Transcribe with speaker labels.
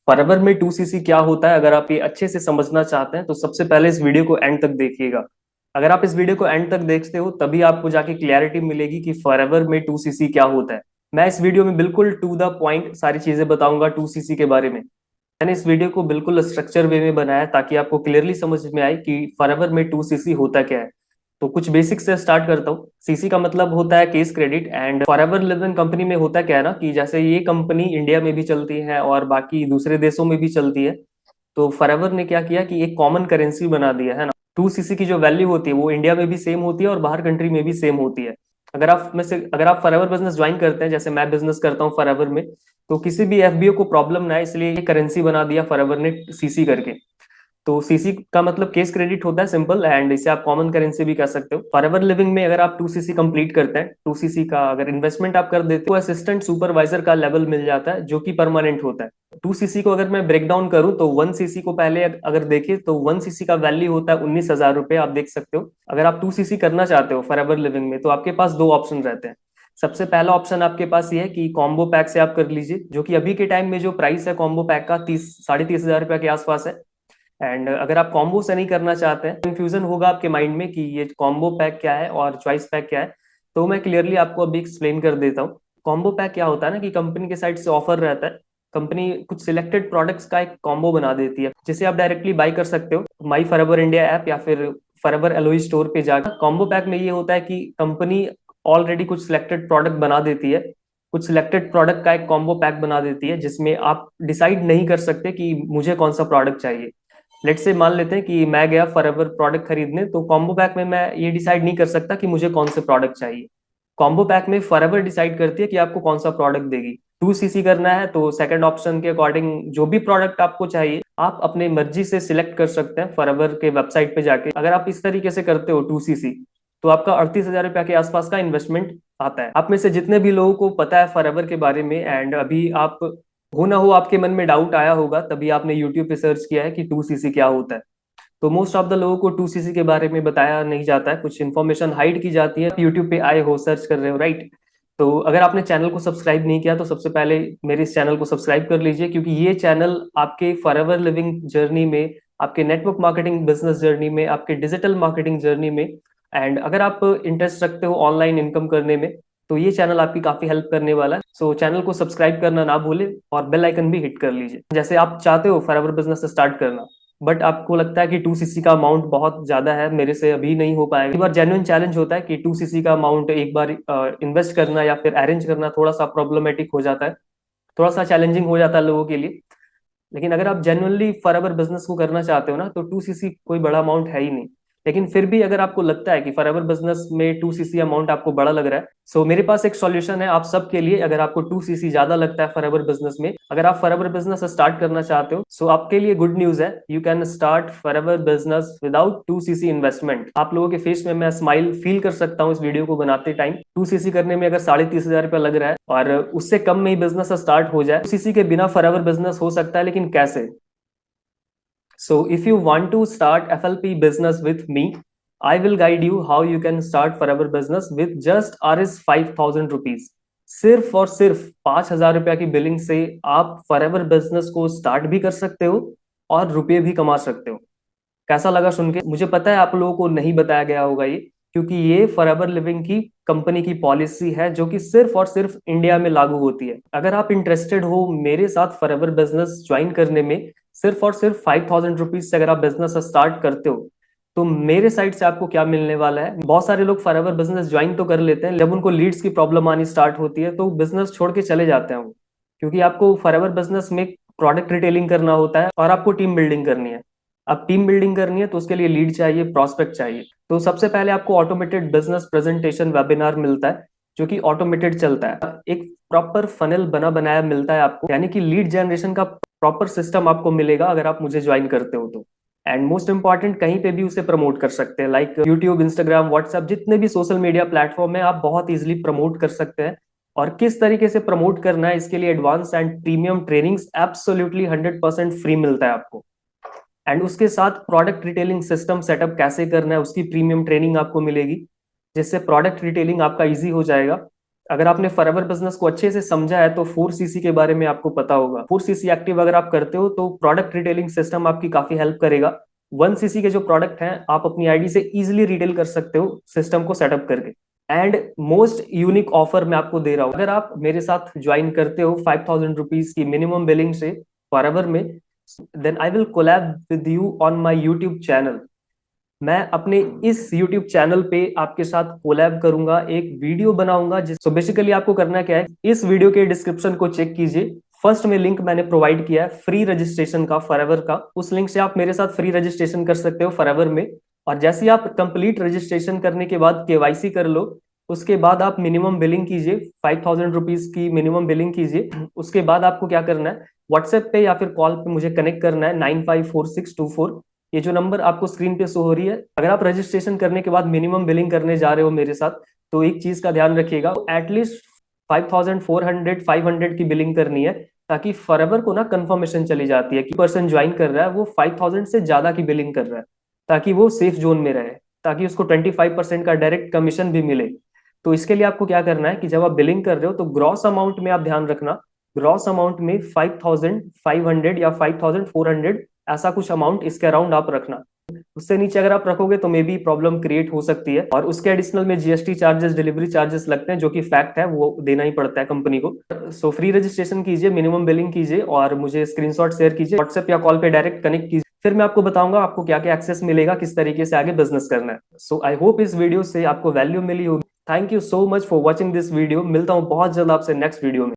Speaker 1: Forever में 2cc क्या होता है, अगर आप ये अच्छे से समझना चाहते हैं तो सबसे पहले इस वीडियो को एंड तक देखिएगा। अगर आप इस वीडियो को एंड तक देखते हो तभी आपको जाके क्लैरिटी मिलेगी कि फॉरएवर में 2cc क्या होता है। मैं इस वीडियो में बिल्कुल टू द पॉइंट सारी चीजें बताऊंगा 2cc के बारे में। मैंने इस वीडियो को बिल्कुल स्ट्रक्चर वे में बनाया है ताकि आपको क्लियरली समझ में आए कि फॉरएवर में 2cc होता क्या है। तो कुछ बेसिक से स्टार्ट करता हूँ। सीसी का मतलब होता है case credit, and forever living company में होता क्या है ना कि जैसे ये कंपनी इंडिया में भी चलती है और बाकी दूसरे देशों में भी चलती है। तो फॉरएवर ने क्या किया कि एक कॉमन करेंसी बना दिया है ना। 2cc की जो वैल्यू होती है वो इंडिया में भी सेम होती है और बाहर कंट्री में भी सेम होती है। अगर आप फॉरएवर बिजनेस ज्वाइन करते हैं, जैसे मैं बिजनेस करता हूँ फॉरएवर में, तो किसी भी एफबीओ को प्रॉब्लम ना है, इसलिए ये करेंसी बना दिया फॉरएवर ने सीसी करके। तो सीसी का मतलब केस क्रेडिट होता है, सिंपल, एंड इसे आप कॉमन करेंसी भी कह सकते हो। फॉरएवर लिविंग में अगर आप 2cc कंप्लीट करते हैं, 2cc का अगर इन्वेस्टमेंट आप कर देते हो, असिस्टेंट सुपरवाइजर का लेवल मिल जाता है जो कि परमानेंट होता है। 2cc को अगर मैं ब्रेक डाउन करूं तो 1cc को पहले अगर देखें तो 1cc का वैल्यू होता है 19,000 रुपये, आप देख सकते हो। अगर आप 2cc करना चाहते हो फॉरएवर लिविंग में तो आपके पास दो ऑप्शन रहते हैं। सबसे पहला ऑप्शन आपके पास ये है कि कॉम्बो पैक से आप कर लीजिए, जो कि अभी के टाइम में जो प्राइस है कॉम्बो पैक का 30 साढ़े 30 हजार रुपये के आसपास है। एंड अगर आप कॉम्बो से नहीं करना चाहते हैं, कंफ्यूजन होगा आपके माइंड में कि ये कॉम्बो पैक क्या है और चॉइस पैक क्या है, तो मैं क्लियरली आपको अभी एक्सप्लेन कर देता हूँ। कॉम्बो पैक क्या होता है ना कि कंपनी के साइड से ऑफर रहता है। कंपनी कुछ सिलेक्टेड प्रोडक्ट्स का एक कॉम्बो बना देती है जिसे आप डायरेक्टली बाई कर सकते हो माई फॉरएवर इंडिया ऐप या फिर फॉरएवर एलओई स्टोर पे जाकर। कॉम्बो पैक में ये होता है कि कंपनी ऑलरेडी कुछ सिलेक्टेड प्रोडक्ट बना देती है, कुछ सिलेक्टेड प्रोडक्ट का एक कॉम्बो पैक बना देती है जिसमें आप डिसाइड नहीं कर सकते कि मुझे कौन सा प्रोडक्ट चाहिए। लेट से मान लेते हैं कि मैं गया फॉरएवर प्रोडक्ट खरीदने, तो कॉम्बो पैक में मैं ये डिसाइड नहीं कर सकता कि मुझे कौन से प्रोडक्ट चाहिए। कॉम्बो पैक में फॉरएवर डिसाइड करती है कि आपको कौन सा प्रोडक्ट देगी। 2cc करना है तो सेकंड ऑप्शन के अकॉर्डिंग जो भी प्रोडक्ट आपको चाहिए आप अपने मर्जी से सिलेक्ट कर सकते हैं फॉरएवर के वेबसाइट पे जाके। अगर आप इस तरीके से करते हो 2cc, तो आपका 38,000 रुपया के आसपास का इन्वेस्टमेंट आता है। आप में से जितने भी लोगों को पता है फॉरएवर के बारे में, एंड अभी आप हो ना हो आपके मन में डाउट आया होगा तभी आपने यूट्यूब पे सर्च किया है कि 2cc क्या होता है। तो मोस्ट ऑफ द लोगों को 2cc के बारे में बताया नहीं जाता है, कुछ इन्फॉर्मेशन हाइड की जाती है। यूट्यूब पे आए हो, सर्च कर रहे हो, राइट। तो अगर आपने चैनल को सब्सक्राइब नहीं किया तो सबसे पहले मेरे इस चैनल को सब्सक्राइब कर लीजिए, क्योंकि ये चैनल आपके फॉरएवर लिविंग जर्नी में, आपके नेटवर्क मार्केटिंग बिजनेस जर्नी में, आपके डिजिटल मार्केटिंग जर्नी में, एंड अगर आप इंटरेस्ट रखते हो ऑनलाइन इनकम करने में, तो ये चैनल आपकी काफी हेल्प करने वाला है। सो चैनल को सब्सक्राइब करना ना भूले और बेल आइकन भी हिट कर लीजिए। जैसे आप चाहते हो फॉरएवर बिजनेस स्टार्ट करना, बट आपको लगता है कि 2cc का अमाउंट बहुत ज्यादा है, मेरे से अभी नहीं हो पाएगा। एक बार जेन्युइन चैलेंज होता है कि 2cc का अमाउंट एक बार इन्वेस्ट करना या फिर अरेंज करना थोड़ा सा प्रॉब्लमेटिक हो जाता है, थोड़ा सा चैलेंजिंग हो जाता है लोगों के लिए। लेकिन अगर आप जेन्युइनली फॉरएवर बिजनेस को करना चाहते हो ना, तो 2cc कोई बड़ा अमाउंट है ही नहीं। लेकिन फिर भी अगर आपको लगता है कि फॉरएवर बिजनेस में 2cc अमाउंट आपको बड़ा लग रहा है, सो मेरे पास एक सॉल्यूशन है आप सबके लिए। अगर आपको 2cc ज्यादा लगता है फॉरएवर बिजनेस में, अगर आप फॉरएवर बिजनेस स्टार्ट करना चाहते हो, सो आपके लिए गुड न्यूज है, you can start forever business without 2cc investment. आप लोगों के फेस में मैं स्माइल फील कर सकता हूँ इस वीडियो को बनाते टाइम। 2cc करने में अगर 30,500 रुपया लग रहा है और उससे कम में ही बिजनेस स्टार्ट हो जाए, 2cc के बिना फॉरएवर बिजनेस हो सकता है, लेकिन कैसे? So if you want to start FLP business with me, I will guide you how you can start forever business with just Rs 5,000 rupees। सिर्फ और सिर्फ 5,000 रुपया की बिलिंग से आप फॉरएवर बिजनेस को स्टार्ट भी कर सकते हो और रुपये भी कमा सकते हो। कैसा लगा सुन के? मुझे पता है आप लोगों को नहीं बताया गया होगा ये, क्योंकि ये फॉरएवर लिविंग की कंपनी की पॉलिसी है जो कि सिर्फ और सिर्फ इंडिया में लागू होती है। अगर आप इंटरेस्टेड हो मेरे साथ फॉरएवर बिजनेस ज्वाइन करने में, सिर्फ और सिर्फ 5,000 रुपीज से अगर आप बिजनेस स्टार्ट करते हो, तो मेरे साइड से आपको क्या मिलने वाला है। बहुत सारे लोग फॉरएवर बिजनेस ज्वाइन तो कर लेते हैं, जब उनको लीड्स की प्रॉब्लम आनी स्टार्ट होती है तो बिजनेस छोड़ के चले जाते हैं वो। क्योंकि आपको फॉरएवर बिजनेस में प्रोडक्ट रिटेलिंग करना होता है और आपको टीम बिल्डिंग करनी है। अब टीम बिल्डिंग करनी है तो उसके लिए लीड चाहिए, प्रोस्पेक्ट चाहिए। तो सबसे पहले आपको ऑटोमेटेड बिजनेस प्रेजेंटेशन वेबिनार मिलता है जो कि ऑटोमेटेड चलता है। एक प्रॉपर फनल बना बनाया मिलता है आपको, यानी कि लीड जनरेशन का प्रॉपर सिस्टम आपको मिलेगा अगर आप मुझे ज्वाइन करते हो तो। एंड मोस्ट इंपॉर्टेंट, कहीं पे भी उसे प्रमोट कर सकते हैं, लाइक यूट्यूब, इंस्टाग्राम, व्हाट्सएप, जितने भी सोशल मीडिया प्लेटफॉर्म है आप बहुत इजिली प्रमोट कर सकते हैं। और किस तरीके से प्रमोट करना है इसके लिए advance and premium trainings absolutely 100% free मिलता है आपको। एंड उसके साथ प्रोडक्ट रिटेलिंग सिस्टम सेटअप कैसे करना है उसकी प्रीमियम ट्रेनिंग आपको मिलेगी, जिससे प्रोडक्ट रिटेलिंग आपका इजी हो जाएगा। अगर आपने फॉरएवर बिजनेस को अच्छे से समझा है तो 4CC के बारे में आपको पता होगा। 4CC एक्टिव अगर आप करते हो तो प्रोडक्ट रिटेलिंग सिस्टम आपकी काफी हेल्प करेगा। 1CC के जो प्रोडक्ट हैं आप अपनी आईडी से इजीली रिटेल कर सकते हो सिस्टम को सेटअप करके। एंड मोस्ट यूनिक ऑफर मैं आपको दे रहा हूँ, अगर आप मेरे साथ ज्वाइन करते हो 5,000 रुपीज की मिनिमम बिलिंग से फॉरएवर में, then I will collab with you on my YouTube channel. मैं अपने इस YouTube चैनल पे आपके साथ कोलैब करूंगा, एक वीडियो बनाऊंगा। जिस तो बेसिकली आपको करना क्या है, इस वीडियो के डिस्क्रिप्शन को चेक कीजिए। फर्स्ट में लिंक मैंने प्रोवाइड किया है फ्री रजिस्ट्रेशन का फॉरएवर का, उस लिंक से आप मेरे साथ फ्री रजिस्ट्रेशन कर सकते हो फॉरएवर में। और जैसे ही आप कंप्लीट रजिस्ट्रेशन करने के बाद केवाईसी कर लो, उसके बाद आप मिनिमम बिलिंग कीजिए, 5,000 रुपीज की मिनिमम बिलिंग कीजिए। उसके बाद आपको क्या करना है, व्हाट्सएप पे या फिर कॉल पे मुझे कनेक्ट करना है 954624, ये जो नंबर आपको स्क्रीन पे शो हो रही है। अगर आप रजिस्ट्रेशन करने के बाद मिनिमम बिलिंग करने जा रहे हो मेरे साथ, तो एक चीज का ध्यान रखिएगा, एटलीस्ट 5,400 500 की बिलिंग करनी है, ताकि फॉरएवर को ना कंफर्मेशन चली जाती है कि पर्सन ज्वाइन कर रहा है वो 5,000 से ज्यादा की बिलिंग कर रहा है, ताकि वो सेफ जोन में रहे, ताकि उसको 25% का डायरेक्ट कमीशन भी मिले। तो इसके लिए आपको क्या करना है कि जब आप बिलिंग कर रहे हो तो ग्रॉस अमाउंट में आप ध्यान रखना, ग्रॉस अमाउंट में 5,500 या 5,400 ऐसा कुछ अमाउंट इसके अराउंड आप रखना। उससे नीचे अगर आप रखोगे तो मे बी प्रॉब्लम क्रिएट हो सकती है। और उसके एडिशनल में जीएसटी चार्जेस, डिलीवरी चार्जेस लगते हैं, जो कि फैक्ट है, वो देना ही पड़ता है कंपनी को। सो फ्री रजिस्ट्रेशन कीजिए, मिनिमम बिलिंग कीजिए और मुझे स्क्रीनशॉट शेयर कीजिए, व्हाट्सएप या कॉल पे डायरेक्ट कनेक्ट कीजिए। फिर मैं आपको बताऊंगा आपको क्या क्या एक्सेस मिलेगा, किस तरीके से आगे बिजनेस करना है। सो आई होप इस वीडियो से आपको वैल्यू मिली होगी। Thank you so much for watching this video. मिलता हूँ बहुत जल्द आपसे नेक्स्ट वीडियो में।